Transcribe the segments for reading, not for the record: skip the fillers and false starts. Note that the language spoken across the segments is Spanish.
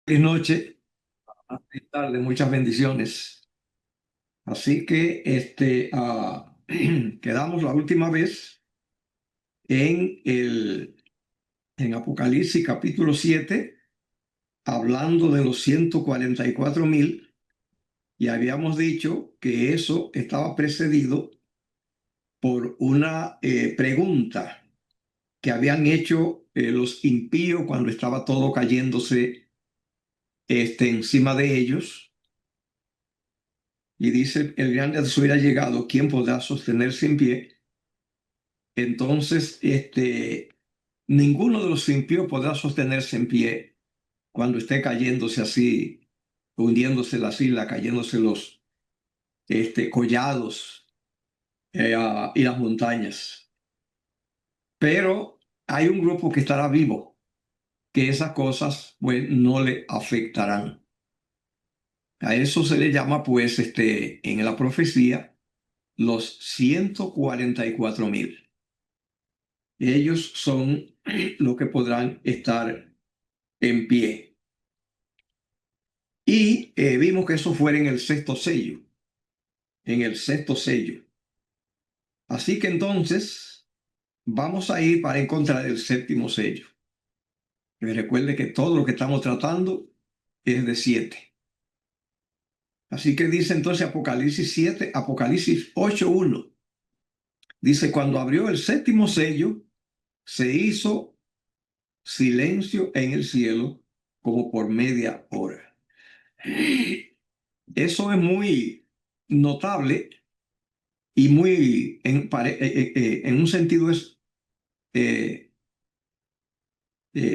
Buenas noches, buenas tardes, muchas bendiciones. Así que quedamos la última vez en en Apocalipsis capítulo 7, hablando de los 144,000, y habíamos dicho que eso estaba precedido por una pregunta que habían hecho los impíos cuando estaba todo cayéndose encima de ellos. Y dice: el grande de su ira ha llegado, ¿quién podrá sostenerse en pie? Entonces, ninguno de los impíos podrá sostenerse en pie cuando esté cayéndose así, hundiéndose las islas, cayéndose los collados y las montañas. Pero hay un grupo que estará vivo, que esas cosas pues no le afectarán. A eso se le llama pues en la profecía los 144,000. Ellos son los que podrán estar en pie. Y vimos que eso fuera en el sexto sello, en el sexto sello. Así que entonces vamos a ir para encontrar el séptimo sello. Y recuerde que todo lo que estamos tratando es de 7. Así que dice entonces Apocalipsis 7, Apocalipsis 8:1. Dice: cuando abrió el séptimo sello, se hizo silencio en el cielo como por media hora. Eso es muy notable y muy, en un sentido es eh,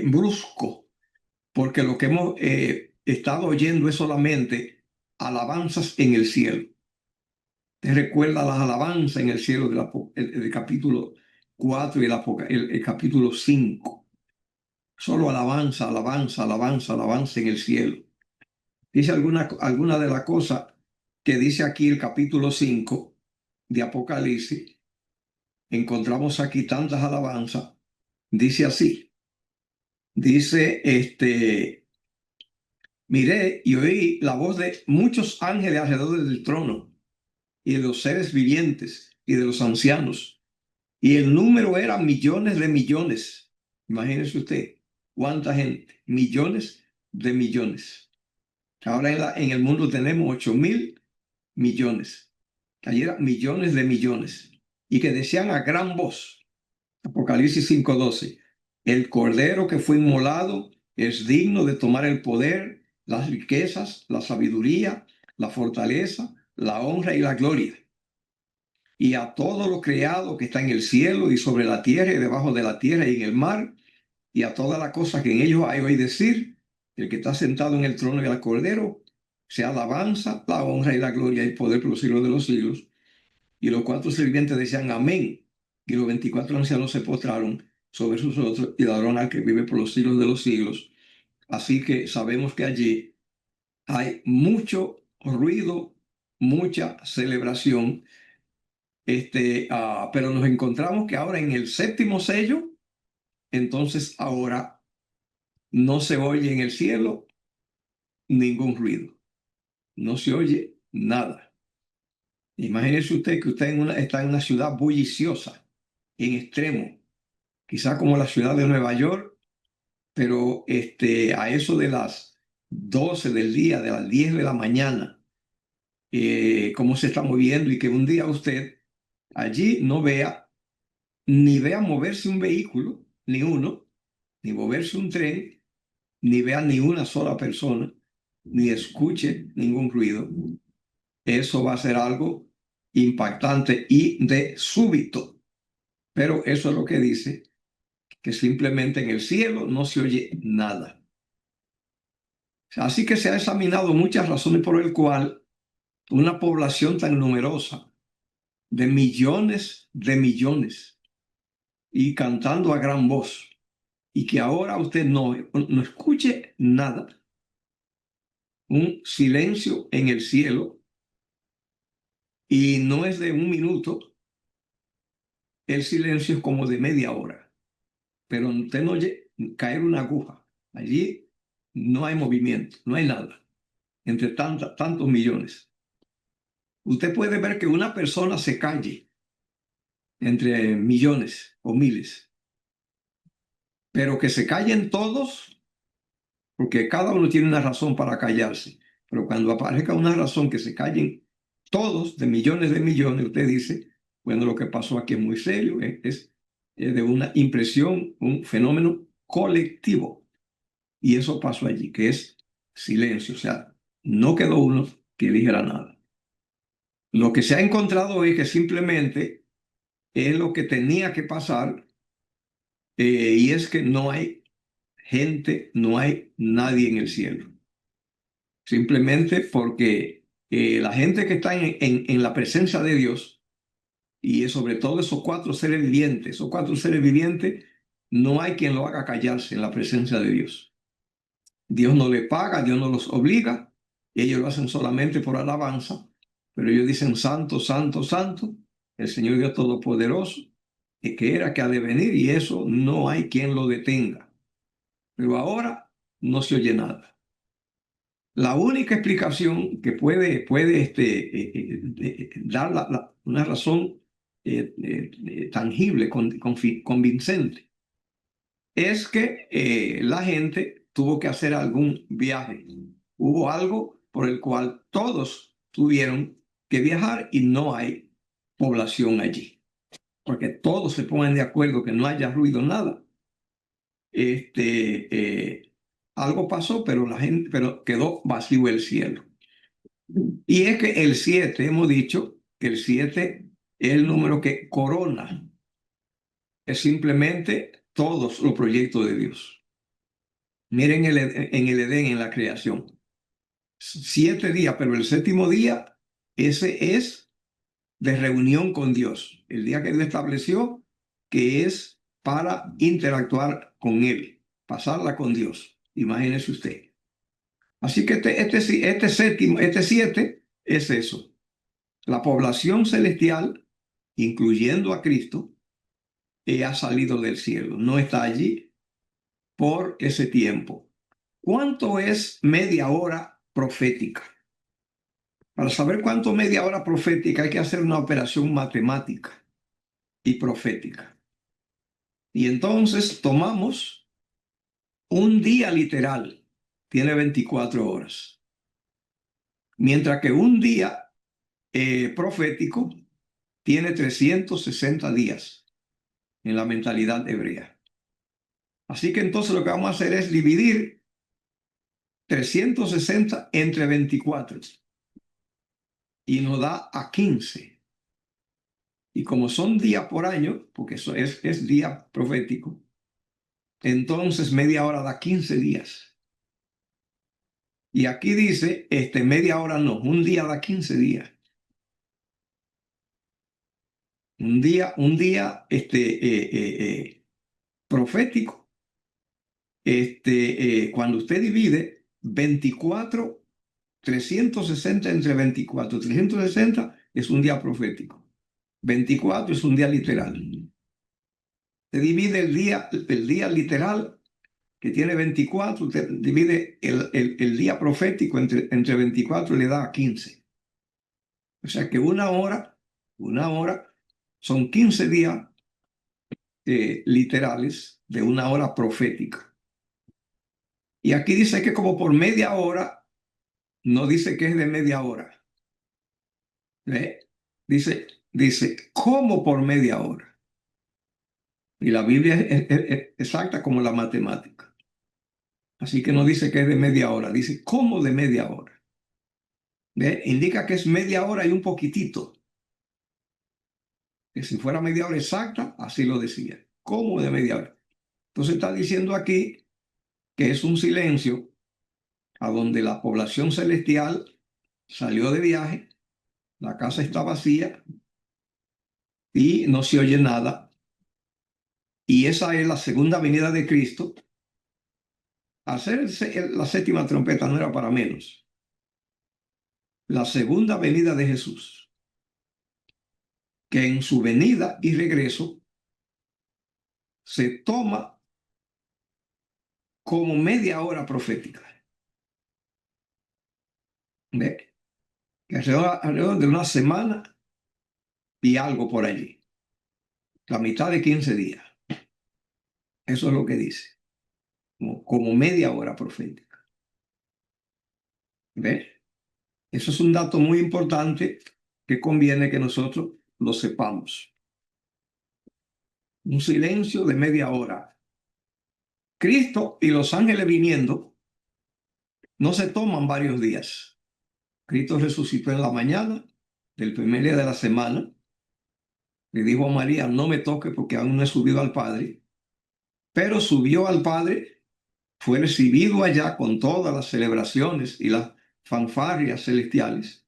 brusco, porque lo que hemos estado oyendo es solamente alabanzas en el cielo. ¿Te recuerda las alabanzas en el cielo del capítulo 4 y el capítulo 5? Solo alabanza, alabanza, alabanza, alabanza en el cielo. Dice alguna de las cosas que dice aquí el capítulo 5 de Apocalipsis. Encontramos aquí tantas alabanzas. Dice así: dice, miré y oí la voz de muchos ángeles alrededor del trono, y de los seres vivientes y de los ancianos, y el número era millones de millones. Imagínese usted cuánta gente, millones de millones. Ahora en el mundo tenemos 8,000 millones. Ayer eran millones de millones, y que decían a gran voz, Apocalipsis 5:12: el cordero que fue inmolado es digno de tomar el poder, las riquezas, la sabiduría, la fortaleza, la honra y la gloria. Y a todo lo creado que está en el cielo y sobre la tierra y debajo de la tierra y en el mar, y a todas las cosas que en ellos hay, oí decir: el que está sentado en el trono y al cordero, sea alabanza, la honra y la gloria y el poder por los siglos de los siglos. Y los cuatro sirvientes decían amén. Y los 24 ancianos se postraron sobre sus rostros y adoraron al que vive por los siglos de los siglos. Así que sabemos que allí hay mucho ruido, mucha celebración. Pero nos encontramos que ahora en el séptimo sello, entonces ahora no se oye en el cielo ningún ruido, no se oye nada. Imagínese usted que usted está en una ciudad bulliciosa, en extremo, quizá como la ciudad de Nueva York, pero a eso de las 12 del día, de las 10 de la mañana, cómo se está moviendo, y que un día usted allí no vea, ni vea moverse un vehículo, ni uno, ni moverse un tren, ni vea ni una sola persona, ni escuche ningún ruido. Eso va a ser algo impactante y de súbito. Pero eso es lo que dice, que simplemente en el cielo no se oye nada. Así que se ha examinado muchas razones por el cual una población tan numerosa, de millones, y cantando a gran voz, y que ahora usted no escuche nada, un silencio en el cielo, y no es de un minuto, el silencio es como de media hora, pero usted no oye caer una aguja allí. no hay movimiento, no hay nada, entre tantos millones. Usted puede ver que una persona se calle entre millones o miles, pero que se callen todos, porque cada uno tiene una razón para callarse. Pero cuando aparezca una razón que se callen todos de millones, usted dice, bueno, lo que pasó aquí es muy serio, es de una impresión, un fenómeno colectivo. Y eso pasó allí, que es silencio, o sea, no quedó uno que dijera nada. Lo que se ha encontrado es que simplemente es lo que tenía que pasar, y es que no hay gente, no hay nadie en el cielo. Simplemente porque la gente que está en la presencia de Dios, y sobre todo esos cuatro seres vivientes, no hay quien lo haga callarse en la presencia de Dios. Dios no le paga, Dios no los obliga, ellos lo hacen solamente por alabanza, pero ellos dicen santo, santo, santo, el Señor Dios Todopoderoso, que era, que ha de venir, y eso no hay quien lo detenga. Pero ahora no se oye nada. La única explicación que puede dar una razón tangible, convincente, es que la gente tuvo que hacer algún viaje. Hubo algo por el cual todos tuvieron que viajar y no hay población allí. Porque todos se ponen de acuerdo que no haya ruido, nada. Algo pasó, pero quedó vacío el cielo. Y es que el 7, hemos dicho que el 7 es el número que corona, es simplemente todos los proyectos de Dios. Miren en el Edén, en la creación, 7 días, pero el séptimo día, ese es de reunión con Dios, el día que Dios estableció, que es para interactuar con Él, pasarla con Dios. Imagínese usted. Así que este 7 es eso. La población celestial, incluyendo a Cristo, ha salido del cielo, no está allí por ese tiempo. ¿Cuánto es media hora profética? Para saber cuánto media hora profética hay que hacer una operación matemática y profética. Y entonces tomamos un día literal, tiene 24 horas, mientras que un día profético tiene 360 días en la mentalidad hebrea. Así que entonces lo que vamos a hacer es dividir 360 entre 24 y nos da a 15. Y como son días por año, porque eso es día profético, entonces media hora da 15 días. Y aquí dice, media hora no, un día da 15 días. Un día profético, cuando usted divide 24, 360 entre 24, 360 es un día profético, 24 es un día literal. Se divide el día literal, que tiene 24, usted divide el día profético entre 24 y le da 15. O sea que una hora son 15 días literales de una hora profética. Y aquí dice que como por media hora, no dice que es de media hora. Dice, ¿cómo por media hora? Y la Biblia es exacta como la matemática. Así que no dice que es de media hora, dice ¿cómo de media hora? Indica que es media hora y un poquitito. Que si fuera media hora exacta, así lo decía. ¿Cómo de media hora? Entonces está diciendo aquí que es un silencio a donde la población celestial salió de viaje, la casa está vacía y no se oye nada. Y esa es la segunda venida de Cristo. Hacer la séptima trompeta no era para menos. La segunda venida de Jesús, que en su venida y regreso se toma como media hora profética. ¿Ve? Que alrededor de una semana y algo por allí. La mitad de 15 días. Eso es lo que dice. Como media hora profética. ¿Ve? Eso es un dato muy importante que conviene que nosotros lo sepamos. Un silencio de media hora. Cristo y los ángeles viniendo no se toman varios días. Cristo resucitó en la mañana del primer día de la semana. Le dijo a María, no me toque porque aún no he subido al Padre. Pero subió al Padre, fue recibido allá con todas las celebraciones y las fanfarrias celestiales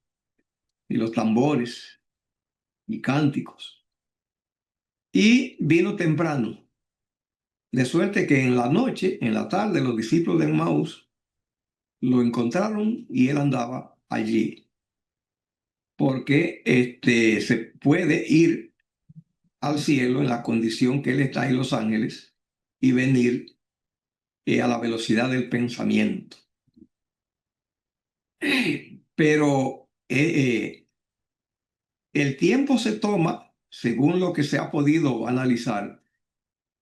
y los tambores y cánticos. Y vino temprano, de suerte que en la noche, en la tarde, los discípulos de Emmaús lo encontraron y él andaba allí, porque se puede ir al cielo en la condición que él está en los ángeles y venir a la velocidad del pensamiento. Pero el tiempo se toma, según lo que se ha podido analizar,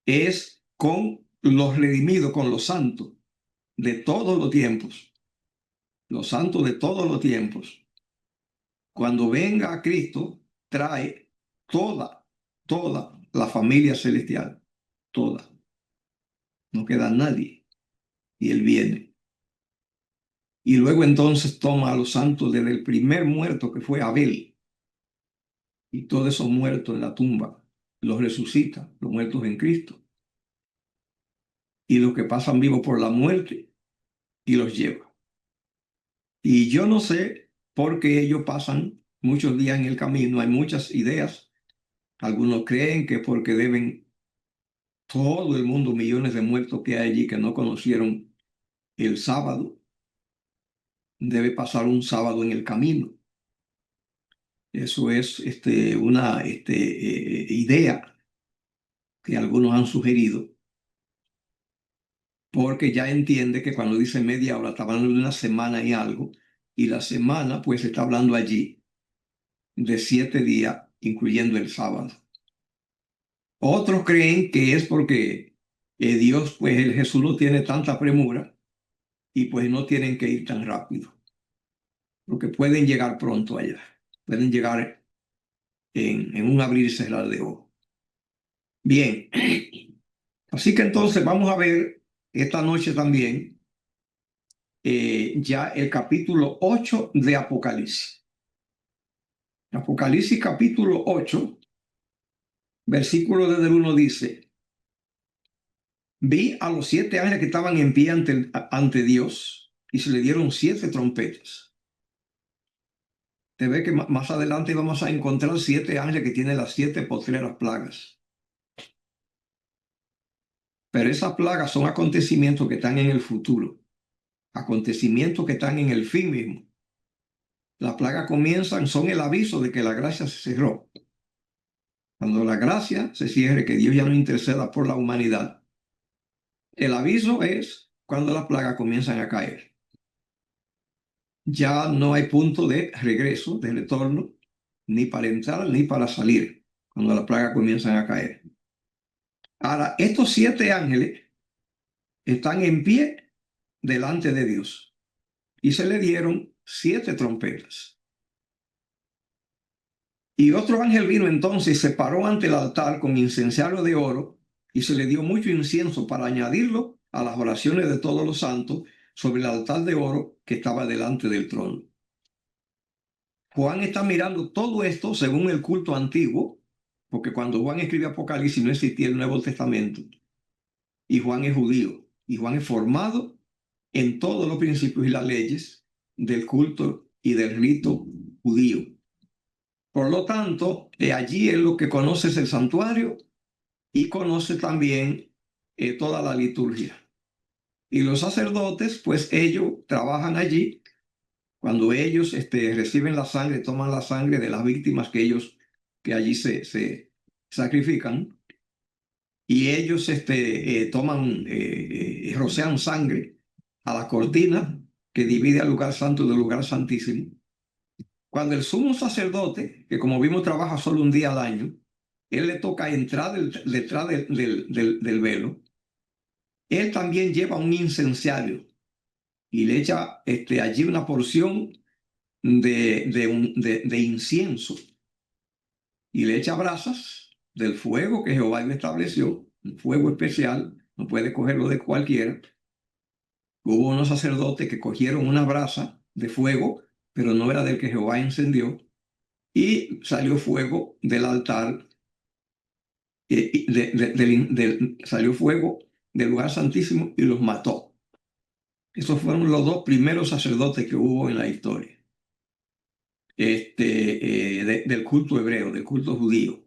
es con los redimidos, con los santos de todos los tiempos, los santos de todos los tiempos. Cuando venga a Cristo, trae toda la familia celestial, toda. No queda nadie. Y Él viene. Y luego entonces toma a los santos desde el primer muerto que fue Abel. Y todos esos muertos en la tumba los resucita, los muertos en Cristo. Y los que pasan vivos por la muerte y los lleva. Y yo no sé por qué ellos pasan muchos días en el camino. Hay muchas ideas. Algunos creen que porque deben todo el mundo, millones de muertos que hay allí que no conocieron el sábado, debe pasar un sábado en el camino. Eso es una idea que algunos han sugerido, porque ya entiende que cuando dice media hora está hablando de una semana y algo, y la semana pues está hablando allí de 7 días, incluyendo el sábado. Otros creen que es porque Dios, pues el Jesús no tiene tanta premura y pues no tienen que ir tan rápido, porque pueden llegar pronto allá, pueden llegar en un abrir y cerrar de ojos. Bien, así que entonces vamos a ver esta noche también ya el capítulo 8 de Apocalipsis. Apocalipsis capítulo 8, versículo desde el 1 dice, vi a los 7 ángeles que estaban en pie ante Dios y se le dieron 7 trompetas. Te ve que más adelante vamos a encontrar 7 ángeles que tienen las 7 postreras plagas. Pero esas plagas son acontecimientos que están en el futuro, acontecimientos que están en el fin mismo. Las plagas comienzan, son el aviso de que la gracia se cerró. Cuando la gracia se cierre, que Dios ya no interceda por la humanidad, el aviso es cuando las plagas comienzan a caer. Ya no hay punto de regreso, de retorno, ni para entrar ni para salir, cuando las plagas comienzan a caer. Ahora, estos 7 ángeles están en pie delante de Dios y se le dieron 7 trompetas. Y otro ángel vino entonces y se paró ante el altar con incensario de oro y se le dio mucho incienso para añadirlo a las oraciones de todos los santos sobre el altar de oro que estaba delante del trono. Juan está mirando todo esto según el culto antiguo, porque cuando Juan escribe Apocalipsis no existía el Nuevo Testamento. Y Juan es judío, y Juan es formado en todos los principios y las leyes del culto y del rito judío. Por lo tanto, allí él lo que conoce es el santuario y conoce también toda la liturgia. Y los sacerdotes, pues ellos trabajan allí. Cuando ellos reciben la sangre, toman la sangre de las víctimas que allí se sacrifican, y ellos rocian sangre a la cortina que divide al lugar santo del lugar santísimo. Cuando el sumo sacerdote, que como vimos trabaja solo un día al año, él le toca entrar detrás del velo, él también lleva un incenciario y le echa allí una porción de incienso y le echa brasas del fuego que Jehová le estableció, un fuego especial, no puede cogerlo de cualquiera. Hubo unos sacerdotes que cogieron una brasa de fuego, pero no era del que Jehová encendió, y salió fuego del altar, salió fuego del lugar santísimo y los mató. Esos fueron los dos primeros sacerdotes que hubo en la historia del culto hebreo, del culto judío.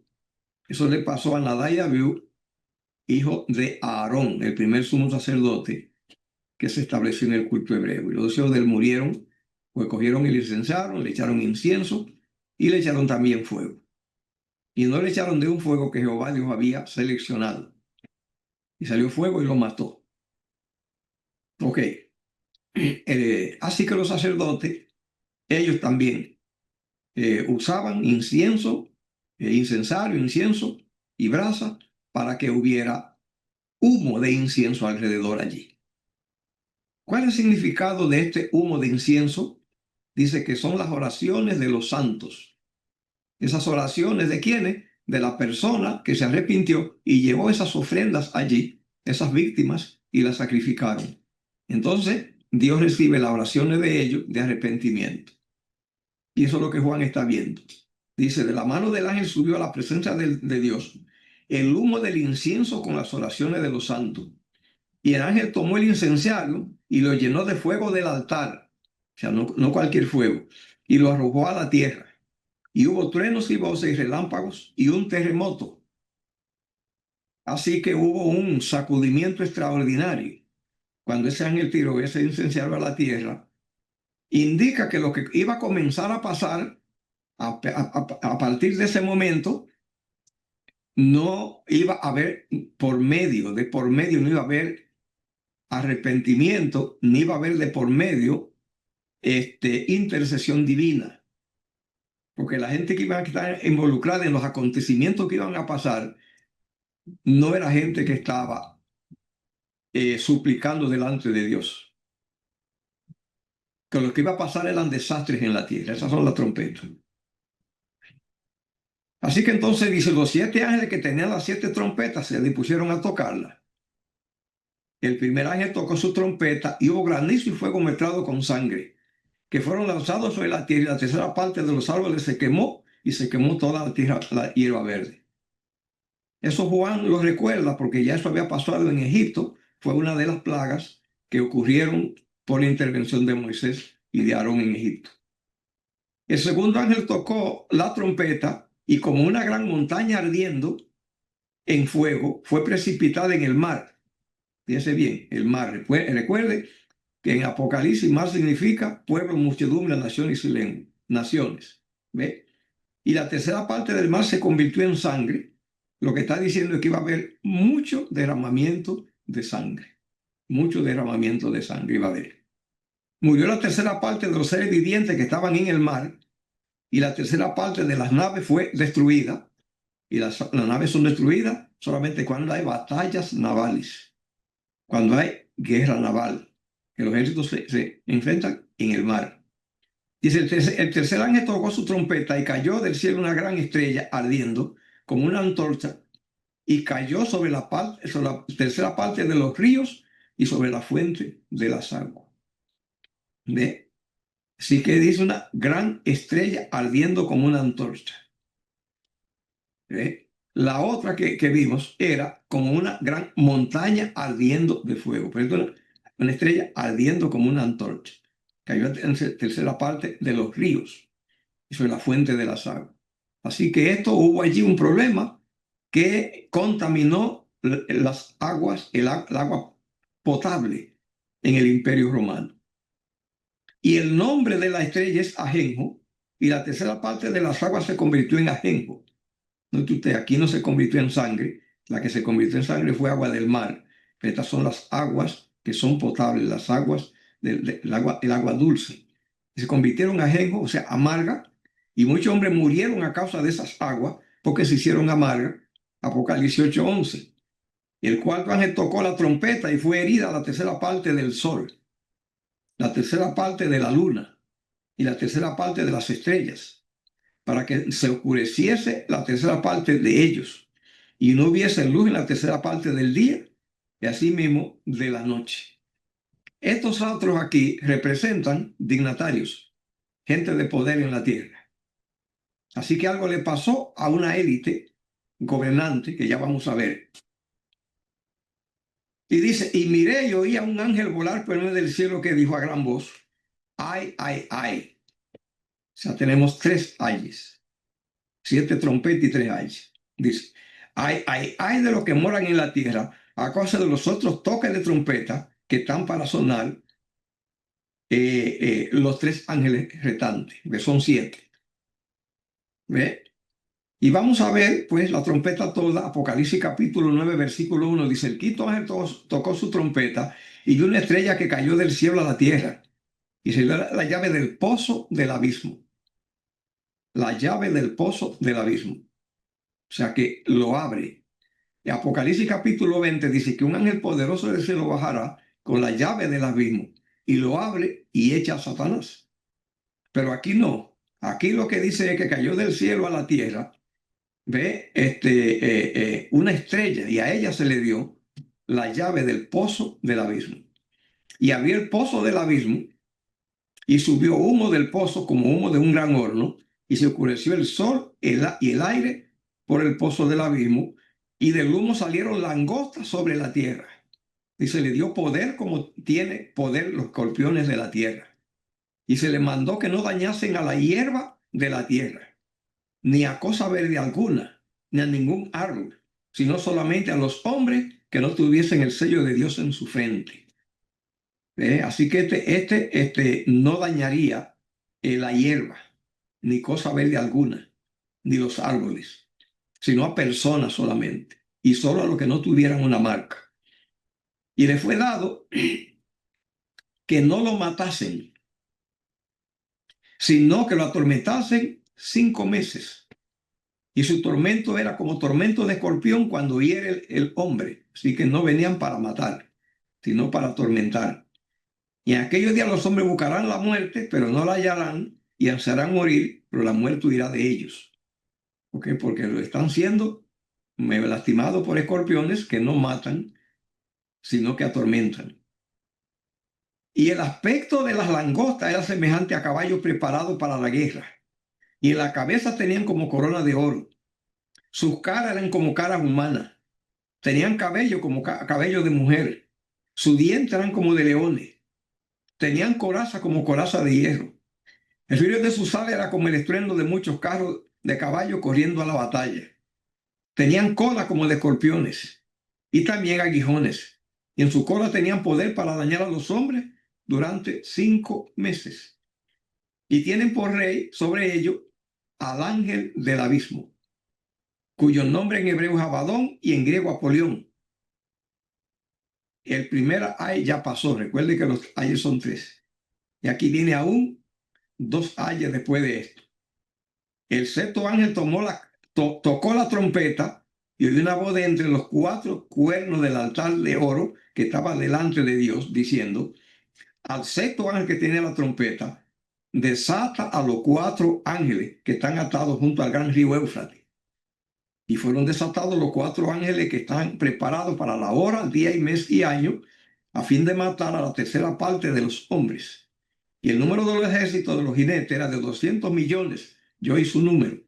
Eso le pasó a Nadab y Abiú, hijo de Aarón, el primer sumo sacerdote que se estableció en el culto hebreo. Y los dos hijos de él murieron, pues cogieron y le incensaron, le echaron incienso y le echaron también fuego. Y no le echaron de un fuego que Jehová Dios había seleccionado. Y salió fuego y lo mató. Ok. Así que los sacerdotes, ellos también usaban incienso, incensario, incienso y brasa para que hubiera humo de incienso alrededor allí. ¿Cuál es el significado de este humo de incienso? Dice que son las oraciones de los santos. ¿Esas oraciones de quiénes? De la persona que se arrepintió y llevó esas ofrendas allí, esas víctimas, y las sacrificaron. Entonces, Dios recibe las oraciones de ellos de arrepentimiento. Y eso es lo que Juan está viendo. Dice, de la mano del ángel subió a la presencia de Dios el humo del incienso con las oraciones de los santos. Y el ángel tomó el incenciario y lo llenó de fuego del altar, o sea, no cualquier fuego, y lo arrojó a la tierra. Y hubo truenos y voces y relámpagos y un terremoto. Así que hubo un sacudimiento extraordinario. Cuando ese ángel tiró ese incenciario a la tierra, indica que lo que iba a comenzar a pasar a partir de ese momento, no iba a haber por medio no iba a haber arrepentimiento, ni iba a haber de por medio intercesión divina. Porque la gente que iba a estar involucrada en los acontecimientos que iban a pasar no era gente que estaba suplicando delante de Dios. Que lo que iba a pasar eran desastres en la tierra. Esas son las trompetas. Así que entonces dice, los 7 ángeles que tenían las 7 trompetas se dispusieron a tocarlas. El primer ángel tocó su trompeta y hubo granizo y fuego mezclado con sangre, que fueron lanzados sobre la tierra, y la tercera parte de los árboles se quemó y se quemó toda la tierra, la hierba verde. Eso Juan lo recuerda porque ya eso había pasado en Egipto. Fue una de las plagas que ocurrieron por la intervención de Moisés y de Aarón en Egipto. El segundo ángel tocó la trompeta y como una gran montaña ardiendo en fuego fue precipitada en el mar. Fíjese bien, el mar. Recuerde que en Apocalipsis mar significa pueblo, muchedumbre, naciones y lenguas. Naciones. ¿Ve? Y la tercera parte del mar se convirtió en sangre. Lo que está diciendo es que iba a haber mucho derramamiento de sangre. Mucho derramamiento de sangre iba a haber. Murió la tercera parte de los seres vivientes que estaban en el mar y la tercera parte de las naves fue destruida. Y las naves son destruidas solamente cuando hay batallas navales, cuando hay guerra naval, que los ejércitos se enfrentan en el mar. Dice, el tercer ángel tocó su trompeta y cayó del cielo una gran estrella ardiendo como una antorcha y cayó sobre la tercera parte de los ríos y sobre la fuente de las aguas. ¿Ve? Así que dice una gran estrella ardiendo como una antorcha. ¿Ve? La otra que vimos era como una gran montaña ardiendo de fuego. Pero una estrella ardiendo como una antorcha. Cayó en tercera parte de los ríos y sobre la fuente de las aguas. Así que hubo allí un problema que contaminó las aguas, el agua potable en el Imperio Romano. Y el nombre de la estrella es Ajenjo, y la tercera parte de las aguas se convirtió en ajenjo. Note usted, aquí no se convirtió en sangre, La que se convirtió en sangre fue agua del mar. Estas son las aguas que son potables, las aguas el agua dulce. Se convirtieron a ajenjo, o sea, amarga, y muchos hombres murieron a causa de esas aguas porque se hicieron amargas. Apocalipsis 8:11. El cuarto ángel tocó la trompeta y fue herida la tercera parte del sol, la tercera parte de la luna y la tercera parte de las estrellas, para que se oscureciese la tercera parte de ellos y no hubiese luz en la tercera parte del día y asimismo de la noche. Estos astros aquí representan dignatarios, gente de poder en la tierra. Así que algo le pasó a una élite gobernante que ya vamos a ver. Y dice, y miré y oí a un ángel volar por el medio del cielo que dijo a gran voz, ay, ay, ay. O sea, tenemos tres ayes, 7 trompetas y 3 ayes. Dice, ay, ay, ay de los que moran en la tierra a causa de los otros toques de trompeta que están para sonar los 3 ángeles restantes, que son 7. ¿Ve? Y vamos a ver, pues, la trompeta toda. Apocalipsis capítulo 9, versículo 1, dice, el quinto ángel tocó su trompeta y vio una estrella que cayó del cielo a la tierra y se dio la llave del pozo del abismo. La llave del pozo del abismo. O sea que lo abre. Y Apocalipsis capítulo 20 dice que un ángel poderoso del cielo bajará con la llave del abismo y lo abre y echa a Satanás. Pero aquí no. Aquí lo que dice es que cayó del cielo a la tierra, ve, una estrella y a ella se le dio la llave del pozo del abismo. Y abrió el pozo del abismo y subió humo del pozo como humo de un gran horno y se oscureció el sol y el aire por el pozo del abismo y del humo salieron langostas sobre la tierra. Y se le dio poder como tiene poder los escorpiones de la tierra. Y se le mandó que no dañasen a la hierba de la tierra, ni a cosa verde alguna, ni a ningún árbol, sino solamente a los hombres que no tuviesen el sello de Dios en su frente. Así que este no dañaría la hierba, ni cosa verde alguna, ni los árboles, sino a personas solamente, y solo a los que no tuvieran una marca. Y le fue dado que no lo matasen, sino que lo atormentasen 5 meses. Y su tormento era como tormento de escorpión cuando hiere el hombre. Así que no venían para matar, sino para atormentar. Y en aquellos días los hombres buscarán la muerte, pero no la hallarán, y ansiarán morir, pero la muerte huirá de ellos. ¿Ok? Porque lo están siendo lastimados por escorpiones que no matan, sino que atormentan. Y el aspecto de las langostas era semejante a caballos preparados para la guerra. Y en la cabeza tenían como corona de oro. Sus caras eran como caras humanas. Tenían cabello como cabello de mujer. Sus dientes eran como de leones. Tenían coraza como coraza de hierro. El ruido de sus alas era como el estruendo de muchos carros de caballo corriendo a la batalla. Tenían cola como de escorpiones y también aguijones. Y en su cola tenían poder para dañar a los hombres durante 5 meses. Y tienen por rey sobre ellos al ángel del abismo, cuyo nombre en hebreo es Abadón y en griego Apolión. El primer ay ya pasó. Recuerde que los ayes son 3. Y aquí viene aún 2 ayes después de esto. El sexto ángel tocó la trompeta y oyó una voz de entre los 4 cuernos del altar de oro que estaba delante de Dios, diciendo, al sexto ángel que tiene la trompeta, desata a los 4 ángeles que están atados junto al gran río Éufrates. Y fueron desatados los 4 ángeles que están preparados para la hora, día y mes y año, a fin de matar a la tercera parte de los hombres. Y el número de los ejércitos de los jinetes era de 200 millones. Yo oí su número.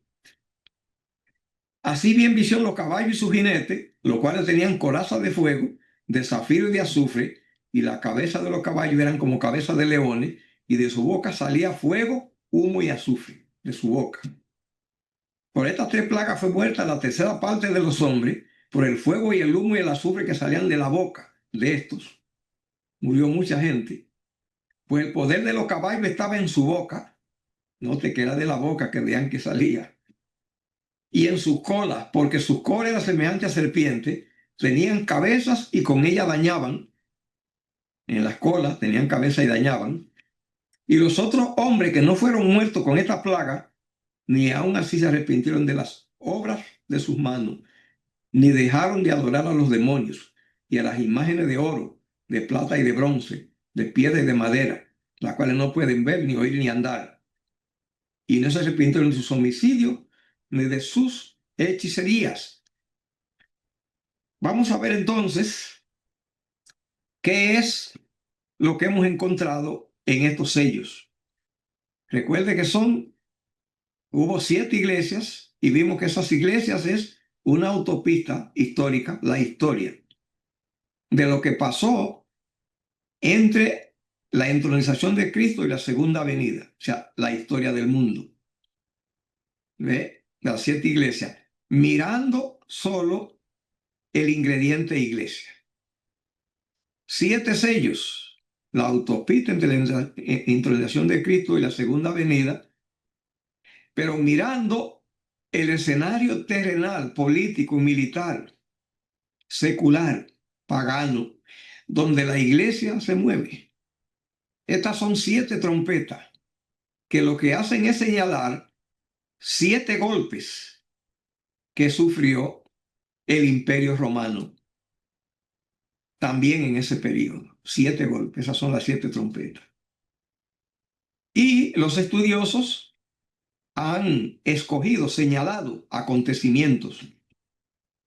Así vi en visión los caballos y sus jinetes, los cuales tenían corazas de fuego, de zafiro y de azufre, y la cabeza de los caballos eran como cabezas de leones, y de su boca salía fuego, humo y azufre, de su boca. Por estas 3 plagas fue muerta la tercera parte de los hombres, por el fuego y el humo y el azufre que salían de la boca de estos. Murió mucha gente. Pues el poder de los caballos estaba en su boca. Note que era de la boca que veían que salía. y en sus colas, porque sus colas eran semejantes a serpientes, tenían cabezas y con ellas dañaban. En las colas tenían cabeza y dañaban. Y los otros hombres que no fueron muertos con esta plaga, ni aun así se arrepintieron de las obras de sus manos, ni dejaron de adorar a los demonios y a las imágenes de oro, de plata y de bronce, de piedra y de madera, las cuales no pueden ver, ni oír, ni andar. Y no se arrepintieron de sus homicidios, ni de sus hechicerías. Vamos a ver entonces qué es lo que hemos encontrado en estos sellos. Recuerde que hubo 7 iglesias y vimos que esas iglesias es una autopista histórica, la historia de lo que pasó entre la entronización de Cristo y la segunda venida, o sea, la historia del mundo. ¿Ve? Las 7 iglesias, mirando solo el ingrediente iglesia. 7 sellos, la autopista entre la entronización de Cristo y la segunda venida, pero mirando el escenario terrenal, político, militar, secular, pagano, donde la iglesia se mueve. Estas son 7 trompetas que lo que hacen es señalar 7 golpes que sufrió el Imperio Romano también en ese periodo. 7 golpes, esas son las 7 trompetas. Y los estudiosos han escogido, señalado acontecimientos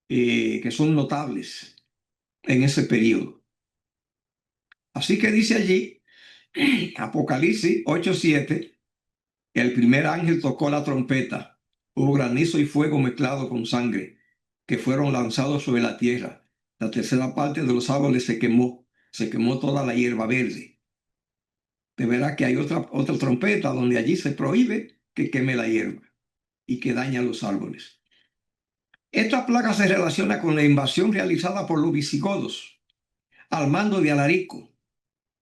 que son notables en ese periodo. Así que dice allí, Apocalipsis 8:7, el primer ángel tocó la trompeta, hubo granizo y fuego mezclado con sangre, que fueron lanzados sobre la tierra. La tercera parte de los árboles se quemó toda la hierba verde. De verdad que hay otra trompeta donde allí se prohíbe que queme la hierba y que daña los árboles. Esta plaga se relaciona con la invasión realizada por los visigodos al mando de Alarico.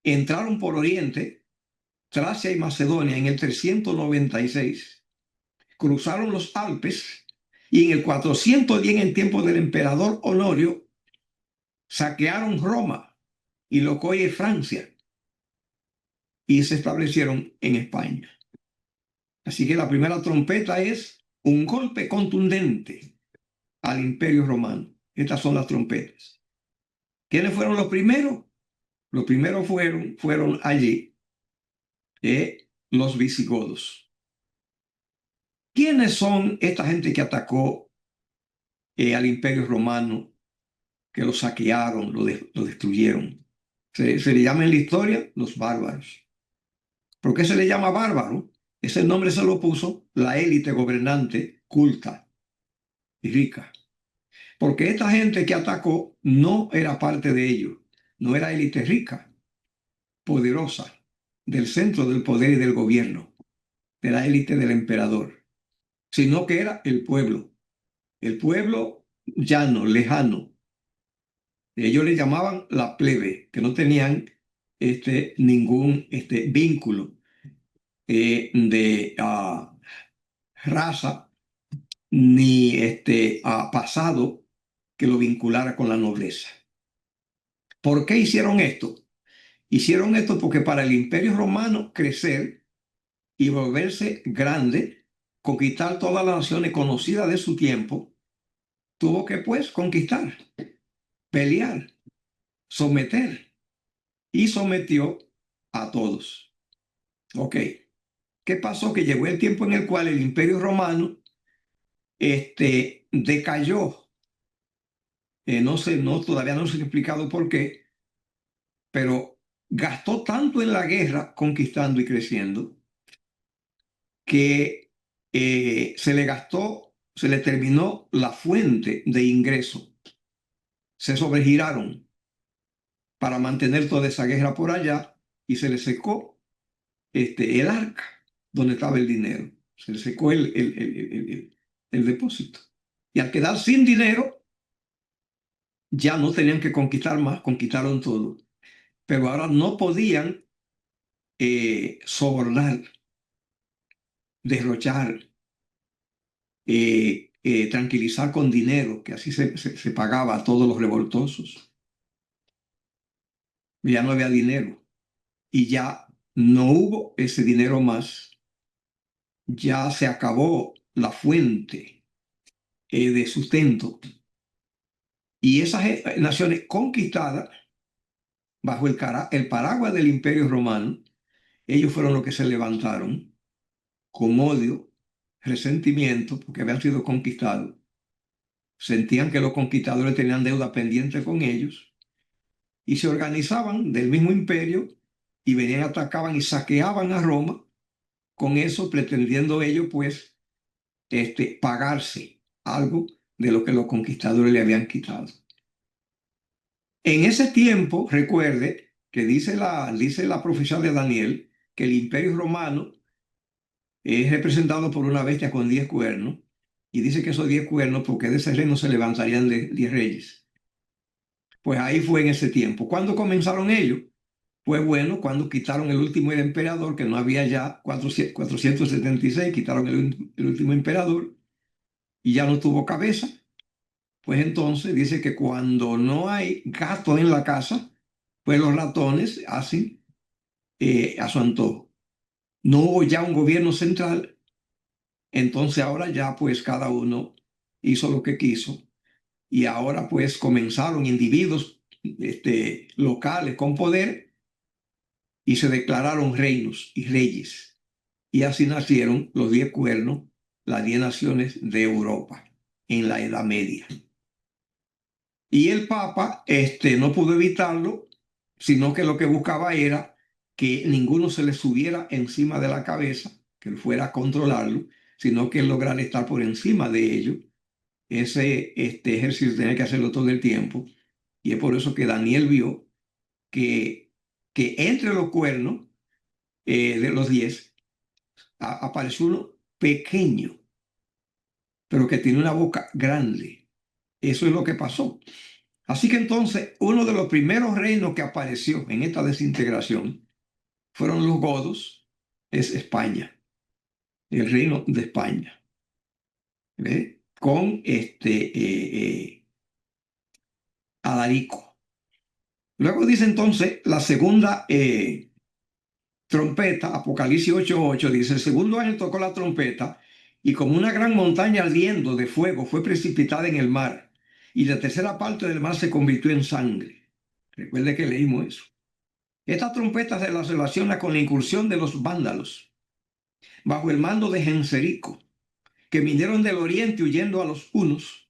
Entraron por Oriente, Tracia y Macedonia en el 396. Cruzaron los Alpes y en el 410, en el tiempo del emperador Honorio, saquearon Roma y lo que hoy es Francia y se establecieron en España. Así que la primera trompeta es un golpe contundente al Imperio Romano. Estas son las trompetas. ¿Quiénes fueron los primeros? Los primeros fueron allí los visigodos. ¿Quiénes son esta gente que atacó al Imperio Romano, que lo saquearon, lo destruyeron? Se le llama en la historia los bárbaros. ¿Por qué se le llama bárbaro? Ese nombre se lo puso la élite gobernante culta y rica. Porque esta gente que atacó no era parte de ellos, no era élite rica, poderosa, del centro del poder y del gobierno, de la élite del emperador, sino que era el pueblo llano, lejano. Ellos le llamaban la plebe, que no tenían ningún vínculo de raza ni pasado que lo vinculara con la nobleza. ¿Por qué hicieron esto? Hicieron esto porque para el Imperio Romano crecer y volverse grande, conquistar todas las naciones conocidas de su tiempo, tuvo que pues conquistar, pelear, someter, y sometió a todos. Ok, ¿qué pasó? Que llegó el tiempo en el cual el Imperio Romano decayó. No sé, todavía no se ha explicado por qué, pero gastó tanto en la guerra conquistando y creciendo que se le terminó la fuente de ingreso. Se sobregiraron para mantener toda esa guerra por allá y se le secó el arca donde estaba el dinero. Se le secó el depósito. Y al quedar sin dinero, ya no tenían que conquistar más, conquistaron todo. Pero ahora no podían sobornar, derrochar, tranquilizar con dinero, que así se pagaba a todos los revoltosos. Ya no había dinero y ya no hubo ese dinero más. Ya se acabó la fuente de sustento. Y esas naciones conquistadas bajo el paraguas del Imperio Romano, ellos fueron los que se levantaron con odio, resentimiento, porque habían sido conquistados. Sentían que los conquistadores tenían deuda pendiente con ellos y se organizaban del mismo imperio y venían, atacaban y saqueaban a Roma, con eso pretendiendo ellos pues pagarse algo de lo que los conquistadores le habían quitado. En ese tiempo, recuerde que dice la profecía de Daniel que el imperio romano es representado por una bestia con 10 cuernos, y dice que esos 10 cuernos, porque de ese reino se levantarían 10 reyes. Pues ahí fue en ese tiempo. ¿Cuándo comenzaron ellos? Pues bueno, cuando quitaron el último emperador, que no había ya 476, quitaron el último emperador y ya no tuvo cabeza. Pues entonces dice que cuando no hay gato en la casa, pues los ratones hacen a su antojo. No hubo ya un gobierno central, entonces ahora ya pues cada uno hizo lo que quiso y ahora pues comenzaron individuos locales con poder y se declararon reinos y reyes. Y así nacieron los 10 cuernos, las 10 naciones de Europa en la Edad Media. Y el Papa no pudo evitarlo, sino que lo que buscaba era que ninguno se le subiera encima de la cabeza, que él fuera a controlarlo, sino que él lograra estar por encima de ellos. Ese ejercicio tenía que hacerlo todo el tiempo. Y es por eso que Daniel vio que, que entre los cuernos de los 10 apareció uno pequeño, pero que tiene una boca grande. Eso es lo que pasó. Así que entonces uno de los primeros reinos que apareció en esta desintegración fueron los godos, es España, el reino de España, ¿ve? Con Alarico. Luego dice entonces la segunda trompeta, Apocalipsis 8:8, dice: el segundo ángel tocó la trompeta y como una gran montaña ardiendo de fuego fue precipitada en el mar y la tercera parte del mar se convirtió en sangre. Recuerde que leímos eso. Esta trompeta se la relaciona con la incursión de los vándalos bajo el mando de Genserico, que vinieron del oriente huyendo a los hunos.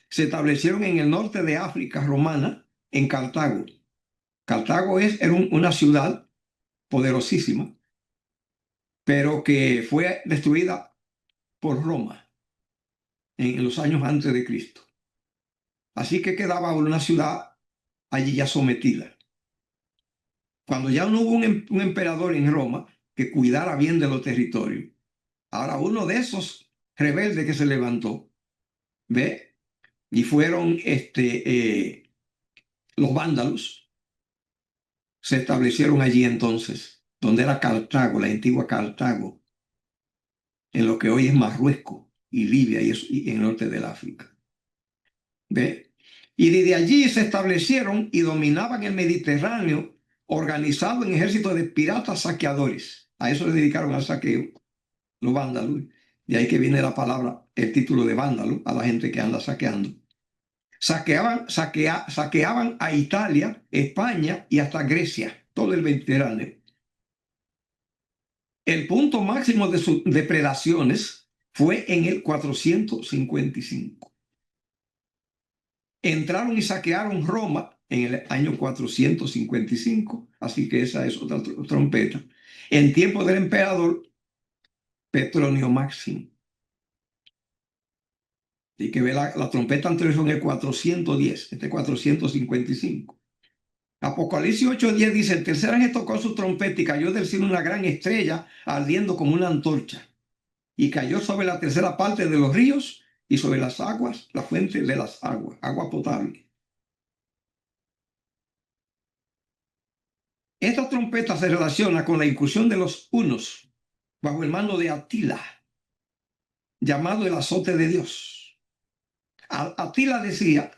Se establecieron en el norte de África romana, en Cartago. Cartago era una ciudad poderosísima, pero que fue destruida por Roma en los años antes de Cristo. Así que quedaba una ciudad allí ya sometida. Cuando ya no hubo un emperador en Roma que cuidara bien de los territorios, ahora uno de esos rebeldes que se levantó, ¿ve? Y fueron los vándalos, se establecieron allí entonces, donde era Cartago, la antigua Cartago, en lo que hoy es Marruecos y Libia y en el norte del África. ¿Ve? Y desde allí se establecieron y dominaban el Mediterráneo, organizado en ejércitos de piratas saqueadores. A eso se dedicaron al saqueo, los vándalos. De ahí que viene la palabra, el título de vándalo, a la gente que anda saqueando. Saqueaban a Italia, España y hasta Grecia, todo el Mediterráneo. El punto máximo de sus depredaciones fue en el 455. Entraron y saquearon Roma en el año 455, así que esa es otra trompeta, en tiempo del emperador Petronio Máximo. Y que ve la trompeta anterior fue en el 410, 455. Apocalipsis 8:10 dice: el tercer ángel tocó su trompeta y cayó del cielo una gran estrella ardiendo como una antorcha, y cayó sobre la tercera parte de los ríos y sobre las aguas, la fuente de las aguas, agua potable. Esta trompeta se relaciona con la incursión de los hunos bajo el mando de Atila, llamado el azote de Dios. Atila decía,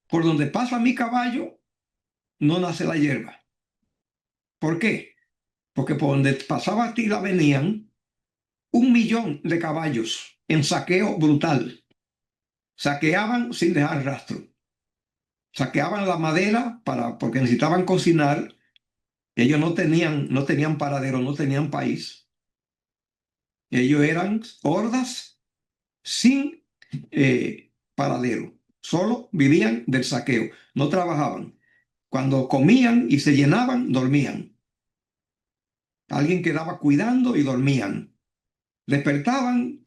por donde pasa mi caballo, no nace la hierba. ¿Por qué? Porque por donde pasaba Atila venían 1.000.000 de caballos en saqueo brutal. Saqueaban sin dejar rastro. Saqueaban la madera porque necesitaban cocinar. Ellos no tenían paradero, no tenían país. Ellos eran hordas sin paradero. Solo vivían del saqueo. No trabajaban. Cuando comían y se llenaban, dormían. Alguien quedaba cuidando y dormían. Despertaban,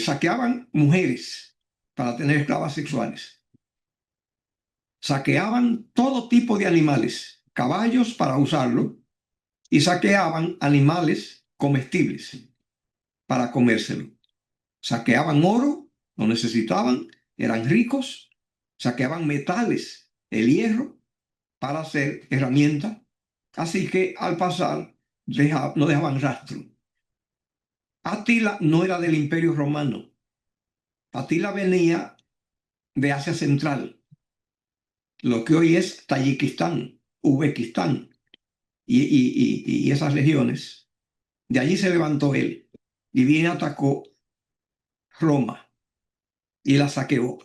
saqueaban mujeres para tener esclavas sexuales. Saqueaban todo tipo de animales, caballos para usarlo, y saqueaban animales comestibles para comérselo. Saqueaban oro, lo necesitaban, eran ricos, saqueaban metales, el hierro, para hacer herramientas. Así que al pasar no dejaban rastro. Atila no era del Imperio Romano. Atila venía de Asia Central, lo que hoy es Tayikistán, Uzbekistán y esas regiones. De allí se levantó él y viene atacó Roma y la saqueó.